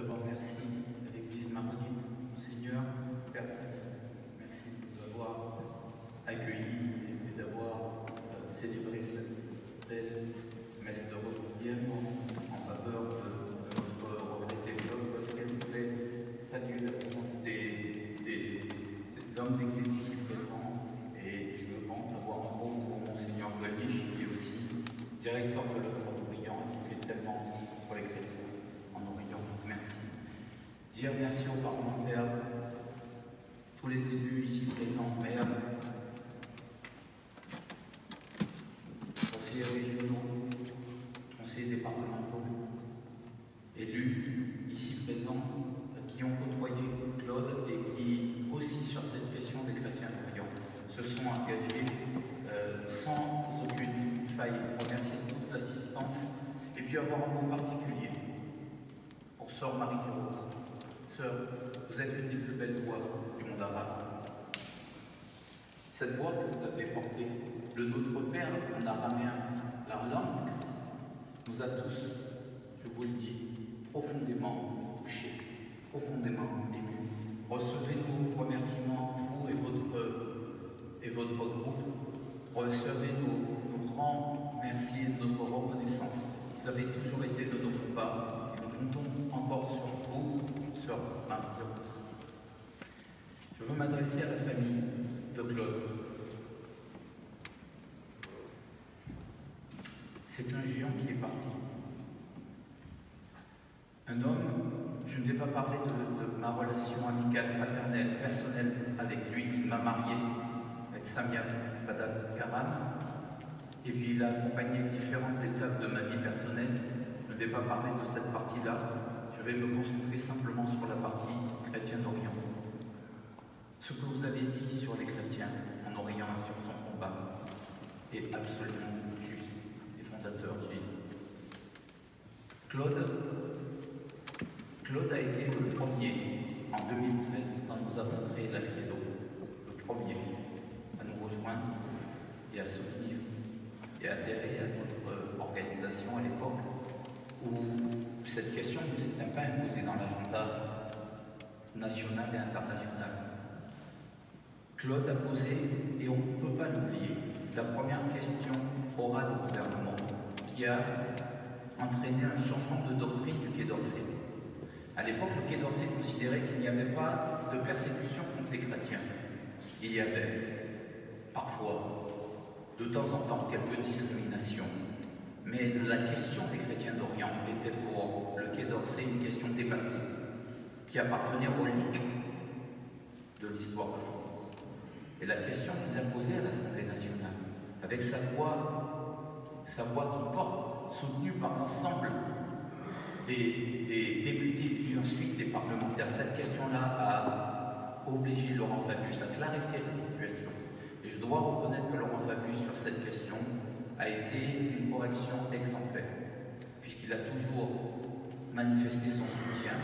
D'abord, merci à l'Église maronite, Seigneur, Père, merci de nous avoir accueillis et d'avoir célébré cette belle messe de requiem en faveur de notre regretté Claude, parce qu'elle voulait saluer la présence des hommes d'Église ici présents. Et je me vante d'avoir un mot pour Monseigneur Golich, qui est aussi directeur de l'œuvre d'Orient, qui fait tellement pour les chrétiens en Orient. Merci. Dire merci aux parlementaires, tous les élus ici présents, maires, conseillers régionaux, conseillers départementaux, élus ici présents qui ont côtoyé Claude et qui aussi sur cette question des chrétiens d'Orient se sont engagés sans aucune faille. Remercier toute l'assistance et puis avoir un mot particulier pour Sœur Marie-Rose. Sœur, vous êtes une des plus belles voix du monde arabe. Cette voix que vous avez portée, le Notre Père en araméen, la langue du Christ, nous a tous, je vous le dis, profondément touchés, profondément émus. Recevez nos remerciements, vous et votre groupe. Recevez nos grands merci et notre reconnaissance. Vous avez toujours été de notre part et nous comptons encore sur vous, Sœur Marie-Rose. Je veux m'adresser à la famille de Claude. C'est un géant qui est parti. Un homme, je ne vais pas parler de ma relation amicale, fraternelle, personnelle avec lui. Il m'a marié avec Samia Badab Karam. Et puis il a accompagné différentes étapes de ma vie personnelle. Je ne vais pas parler de cette partie-là. Je vais me concentrer simplement sur la partie chrétienne d'Orient. Ce que vous avez dit sur les chrétiens en Orient et sur son combat est absolument juste et fondateur. Claude a été le premier en 2013 quand nous avons créé la Credo, le premier à nous rejoindre et à soutenir et à adhérer à notre organisation à l'époque où cette question ne s'était pas imposée dans l'agenda national et international. Claude a posé, et on ne peut pas l'oublier, la première question orale au gouvernement qui a entraîné un changement de doctrine du Quai d'Orsay. À l'époque, le Quai d'Orsay considérait qu'il n'y avait pas de persécution contre les chrétiens. Il y avait parfois, de temps en temps, quelques discriminations. Mais la question des chrétiens d'Orient était pour le Quai d'Orsay une question dépassée, qui appartenait aux reliques de l'histoire de France. Et la question qu'il a posée à l'Assemblée nationale, avec sa voix qui porte, soutenue par l'ensemble des députés, puis ensuite des parlementaires, cette question-là a obligé Laurent Fabius à clarifier la situation. Et je dois reconnaître que Laurent Fabius, sur cette question, a été une correction exemplaire, puisqu'il a toujours manifesté son soutien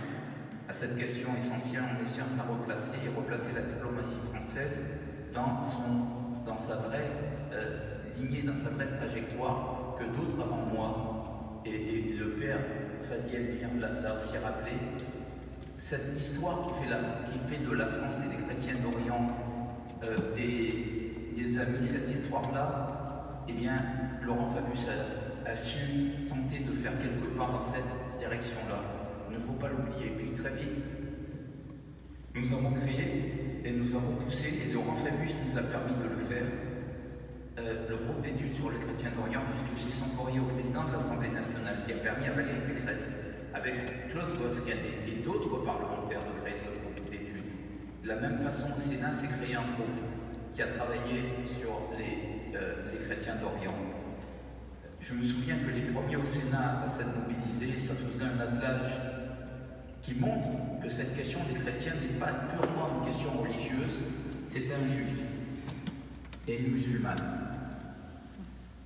à cette question essentielle en essayant de la replacer et replacer la diplomatie française dans sa vraie lignée, dans sa vraie trajectoire que d'autres avant moi, et le père Fadi Elmir l'a aussi rappelé, cette histoire qui fait de la France et des chrétiens d'Orient des amis, cette histoire-là, eh bien, Laurent Fabius a su tenter de faire quelques pas dans cette direction-là. Il ne faut pas l'oublier. Et puis très vite, nous avons créé et nous avons poussé, et Laurent Fabius nous a permis de le faire, le groupe d'études sur les chrétiens d'Orient, puisque c'est son courrier au président de l'Assemblée nationale qui a permis à Valérie Pécresse, avec Claude Guascanet et d'autres parlementaires, de créer ce groupe d'études. De la même façon, au Sénat s'est créé un groupe qui a travaillé sur les chrétiens d'Orient. Je me souviens que les premiers au Sénat à s'être mobilisés, ça faisait un attelage qui montre que cette question des chrétiens n'est pas purement une question religieuse, c'était un juif et une musulmane.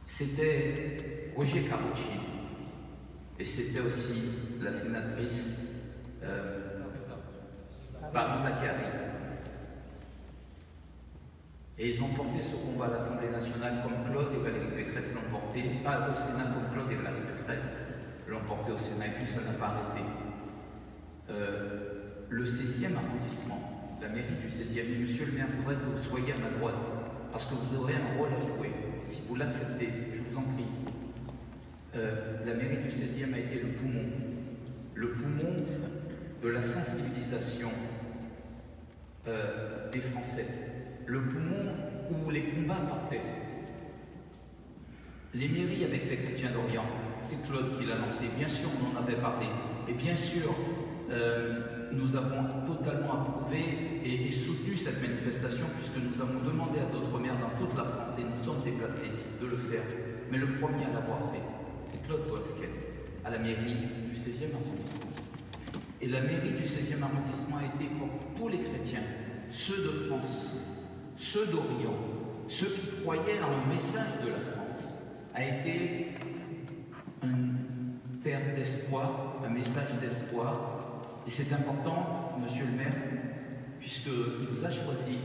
C'était Roger Carucci et c'était aussi la sénatrice Paris Zacharie. Et ils ont porté ce combat à l'Assemblée nationale comme Claude et Valérie Pécresse l'ont porté, pas au Sénat comme Claude et Valérie Pécresse l'ont porté au Sénat, et puis ça n'a pas arrêté. le 16e arrondissement, la mairie du 16e, et monsieur le maire, je voudrais que vous soyez à ma droite, parce que vous aurez un rôle à jouer, si vous l'acceptez, je vous en prie. La mairie du 16e a été le poumon de la sensibilisation des Français, le poumon où les combats partaient. Les mairies avec les chrétiens d'Orient, c'est Claude qui l'a lancé, bien sûr on en avait parlé, et bien sûr nous avons totalement approuvé et soutenu cette manifestation puisque nous avons demandé à d'autres maires dans toute la France et nous sommes déplacés de le faire. Mais le premier à l'avoir fait, c'est Claude Boasquet, à la mairie du 16e arrondissement. Et la mairie du 16e arrondissement a été pour tous les chrétiens, ceux de France, ceux d'Orient, ceux qui croyaient en le message de la France, a été une terre d'espoir, un message d'espoir. Et c'est important, monsieur le maire, puisqu'il vous a choisi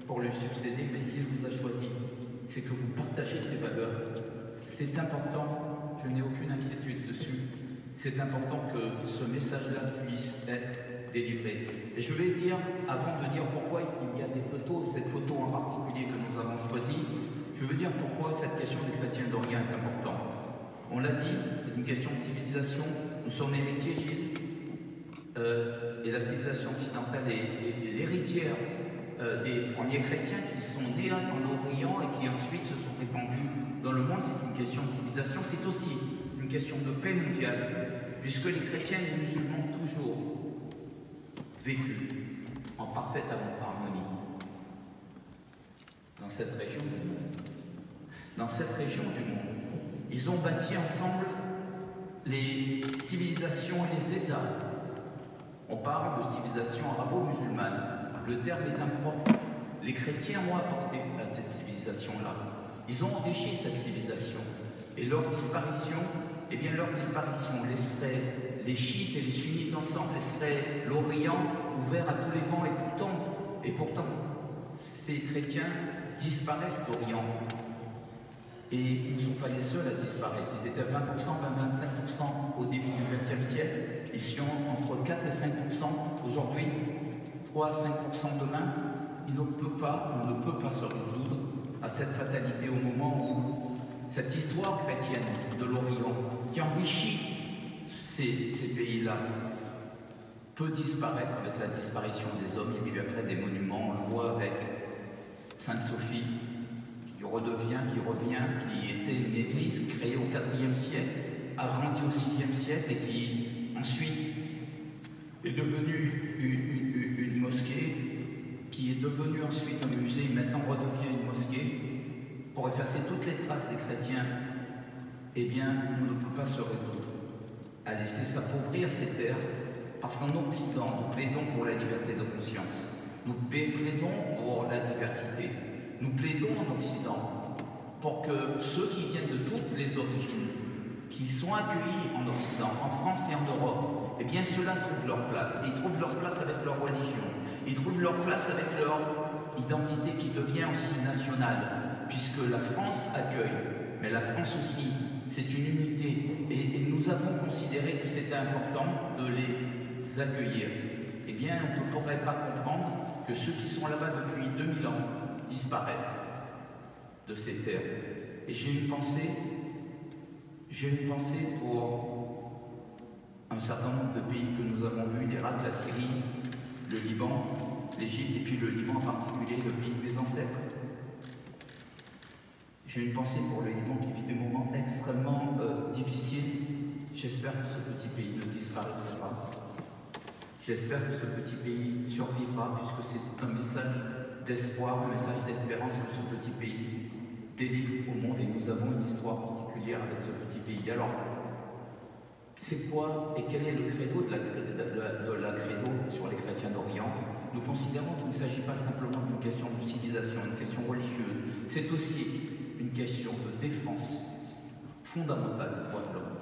pour lui succéder, mais s'il vous a choisi, c'est que vous partagez ces valeurs. C'est important, je n'ai aucune inquiétude dessus, c'est important que ce message-là puisse être délivré. Et je vais dire, avant de dire pourquoi il y a des photos, cette photo en particulier que nous avons choisie, je veux dire pourquoi cette question des chrétiens d'Orient est importante. On l'a dit, c'est une question de civilisation, nous sommes héritiers, Gilles, et la civilisation occidentale est l'héritière des premiers chrétiens qui sont nés en Orient et qui ensuite se sont répandus dans le monde. C'est une question de civilisation, c'est aussi une question de paix mondiale, puisque les chrétiens et les musulmans ont toujours vécu en parfaite harmonie dans cette région du monde. Dans cette région du monde, ils ont bâti ensemble les civilisations et les États. On parle de civilisation arabo-musulmane. Le terme est impropre. Les chrétiens ont apporté à cette civilisation-là. Ils ont enrichi cette civilisation. Et leur disparition, eh bien leur disparition laisserait les chiites et les sunnites ensemble, laisserait l'Orient ouvert à tous les vents. Et pourtant, ces chrétiens disparaissent d'Orient. Et ils ne sont pas les seuls à disparaître. Ils étaient 20%, 25% au début du XXe siècle. Ils sont entre 4 et 5% aujourd'hui, 3 à 5% demain. On ne peut pas se résoudre à cette fatalité au moment où cette histoire chrétienne de l'Orient, qui enrichit ces pays-là, peut disparaître avec la disparition des hommes. Et puis après des monuments, on le voit avec Sainte-Sophie, qui revient, qui était une église créée au IVe siècle, agrandie au VIe siècle et qui ensuite est devenue une mosquée, qui est devenue ensuite un musée, et maintenant redevient une mosquée, pour effacer toutes les traces des chrétiens. Eh bien, on ne peut pas se résoudre à laisser s'appauvrir ces terres, parce qu'en Occident, nous plaidons pour la liberté de conscience, nous plaidons pour la diversité. Nous plaidons en Occident pour que ceux qui viennent de toutes les origines, qui sont accueillis en Occident, en France et en Europe, eh bien ceux-là trouvent leur place. Ils trouvent leur place avec leur religion. Ils trouvent leur place avec leur identité qui devient aussi nationale, puisque la France accueille, mais la France aussi, c'est une unité. Et nous avons considéré que c'était important de les accueillir. Eh bien, on ne pourrait pas comprendre que ceux qui sont là-bas depuis 2000 ans disparaissent de ces terres. Et j'ai une pensée pour un certain nombre de pays que nous avons vus, l'Irak, la Syrie, le Liban, l'Égypte, et puis le Liban en particulier, le pays des ancêtres. J'ai une pensée pour le Liban qui vit des moments extrêmement difficiles. J'espère que ce petit pays ne disparaîtra pas. J'espère que ce petit pays survivra, puisque c'est un message d'espoir, un message d'espérance que ce petit pays délivre au monde, et nous avons une histoire particulière avec ce petit pays. Alors, c'est quoi et quel est le credo de la credo sur les chrétiens d'Orient? Nous considérons qu'il ne s'agit pas simplement d'une question de civilisation, une question religieuse, c'est aussi une question de défense fondamentale des droits de l'homme.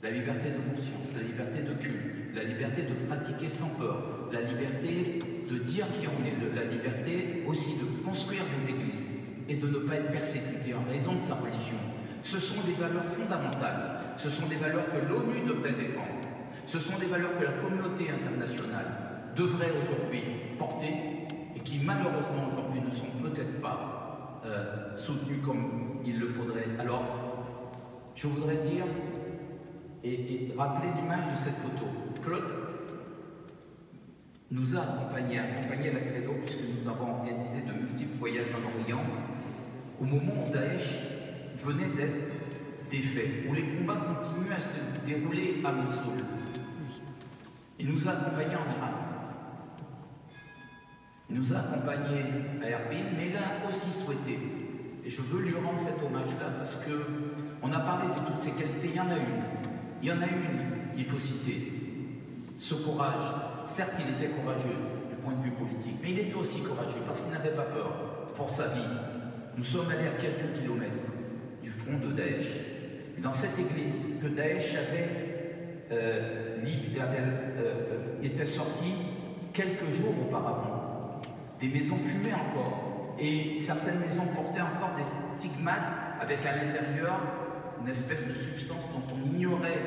La liberté de conscience, la liberté de culte, la liberté de pratiquer sans peur, la liberté de dire qui on est, la liberté aussi de construire des églises et de ne pas être persécuté en raison de sa religion. Ce sont des valeurs fondamentales, ce sont des valeurs que l'ONU devrait défendre, Ce sont des valeurs que la communauté internationale devrait aujourd'hui porter et qui malheureusement aujourd'hui ne sont peut-être pas soutenues comme il le faudrait. Alors, je voudrais dire et rappeler l'image de cette photo. Claude nous a accompagnés à la Credo, puisque nous avons organisé de multiples voyages en Orient, au moment où Daesh venait d'être défait, où les combats continuaient à se dérouler à Mossoul. Il nous a accompagnés en Irak. Il nous a accompagnés à Erbil, mais il a aussi souhaité, et je veux lui rendre cet hommage-là, parce qu'on a parlé de toutes ces qualités, il y en a une qu'il faut citer. Ce courage, certes il était courageux du point de vue politique, mais il était aussi courageux parce qu'il n'avait pas peur pour sa vie. Nous sommes allés à quelques kilomètres du front de Daesh. Et dans cette église que Daesh était sorti quelques jours auparavant, des maisons fumaient encore, et certaines maisons portaient encore des stigmates avec à l'intérieur une espèce de substance dont on ignorait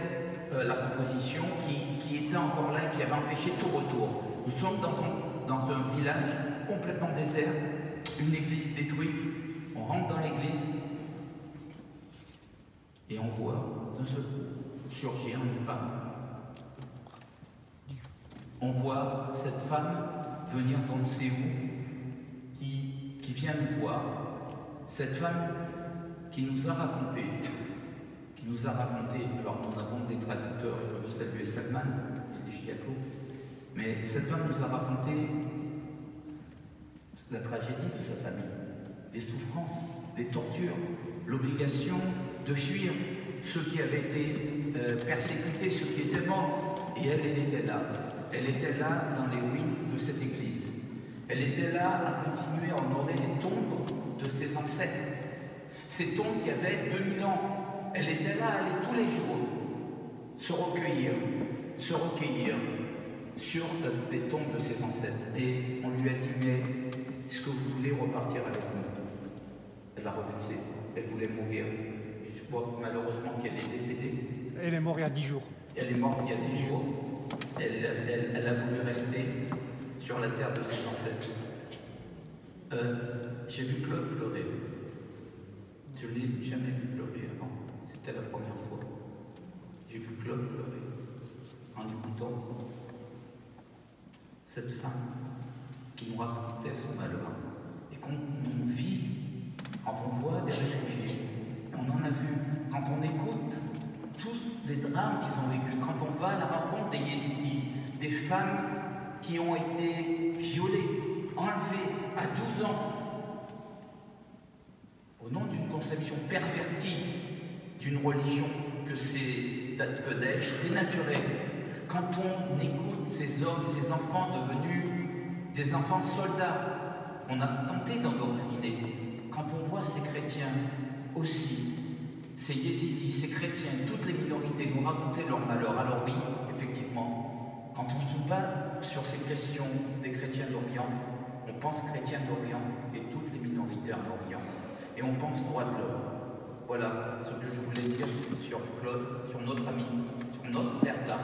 la composition, qui était encore là et qui avait empêché tout retour. Nous sommes dans un village complètement désert, une église détruite. On rentre dans l'église et on voit d'un seul coup surgir une femme. On voit cette femme venir d'on ne sait où, qui vient nous voir. Cette femme qui nous a raconté, alors nous avons des traducteurs, je veux saluer Salman et Chiaco, mais cette femme nous a raconté la tragédie de sa famille, les souffrances, les tortures, l'obligation de fuir ceux qui avaient été persécutés, ceux qui étaient morts, et elle était là. Elle était là dans les ruines de cette église. Elle était là à continuer à honorer les tombes de ses ancêtres. Ces tombes qui avaient 2000 ans. Elle était là, elle allait tous les jours se recueillir sur les tombes de ses ancêtres. Et on lui a dit, mais est-ce que vous voulez repartir avec nous? Elle a refusé, elle voulait mourir. Et je crois malheureusement qu'elle est décédée. Elle est morte il y a 10 jours. Elle est morte il y a 10 jours. Elle a voulu rester sur la terre de ses ancêtres. J'ai vu Claude pleurer. Je ne l'ai jamais vu pleurer avant. C'était la première fois. J'ai vu Claude pleurer en écoutant cette femme qui nous racontait son malheur. Et quand on vit, quand on voit des réfugiés, et on en a vu, quand on écoute tous les drames qu'ils ont vécus, quand on va à la rencontre des Yézidis, des femmes qui ont été violées, enlevées à 12 ans, au nom d'une conception pervertie d'une religion que Daesh dénaturait. Quand on écoute ces hommes, ces enfants devenus des enfants soldats, on a tenté d'endoctriner. Quand on voit ces chrétiens aussi, ces yézidis, ces chrétiens, toutes les minorités nous raconter leur malheur, alors oui, effectivement, quand on se bat sur ces questions des chrétiens d'Orient, on pense chrétiens d'Orient et toutes les minorités en Orient. Et on pense droit de l'homme. Voilà ce que je voulais dire sur Claude, sur notre ami, sur notre frère d'armes,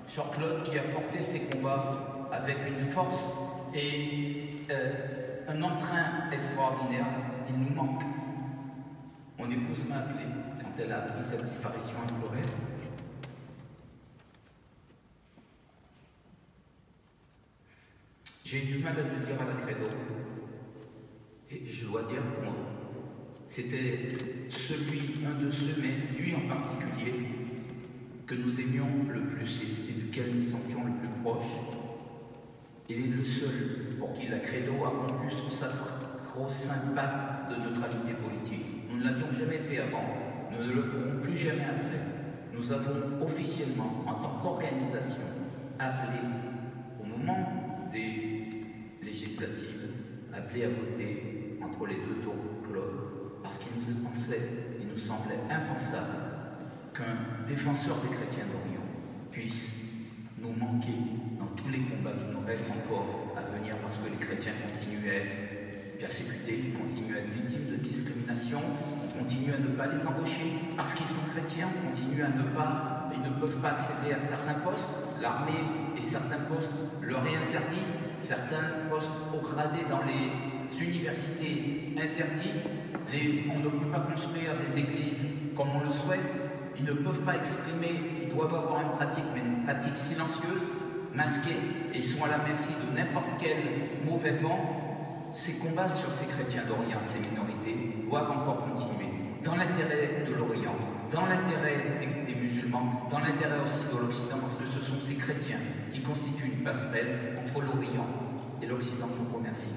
sur Claude qui a porté ses combats avec une force et un entrain extraordinaire. Il nous manque. Mon épouse m'a appelé quand elle a appris sa disparition, elle pleurait. J'ai eu du mal à le dire à la Credo. Et je dois dire que c'était un de ceux, mais lui en particulier, que nous aimions le plus et duquel nous sentions le plus proche. Il est le seul pour qui la Credo a rompu son sacro-saint pacte de neutralité politique. Nous ne l'avions jamais fait avant, nous ne le ferons plus jamais après. Nous avons officiellement, en tant qu'organisation, appelé, au moment des législatives, appelé à voter entre les deux tours de Claude, parce qu'il nous semblait impensable qu'un défenseur des chrétiens d'Orient puisse nous manquer dans tous les combats qui nous restent encore à venir, parce que les chrétiens continuent à être persécutés, ils continuent à être victimes de discrimination, on continue à ne pas les embaucher parce qu'ils sont chrétiens, continue à ils ne peuvent pas accéder à certains postes, l'armée et certains postes leur est interdit, certains postes haut gradés dans les universités interdits, on ne peut pas construire des églises comme on le souhaite, ils ne peuvent pas exprimer, ils doivent avoir une pratique, mais une pratique silencieuse, masquée, et ils sont à la merci de n'importe quel mauvais vent. Ces combats sur ces chrétiens d'Orient, ces minorités, doivent encore continuer, dans l'intérêt de l'Orient, dans l'intérêt des musulmans, dans l'intérêt aussi de l'Occident, parce que ce sont ces chrétiens qui constituent une passerelle entre l'Orient et l'Occident. Je vous remercie.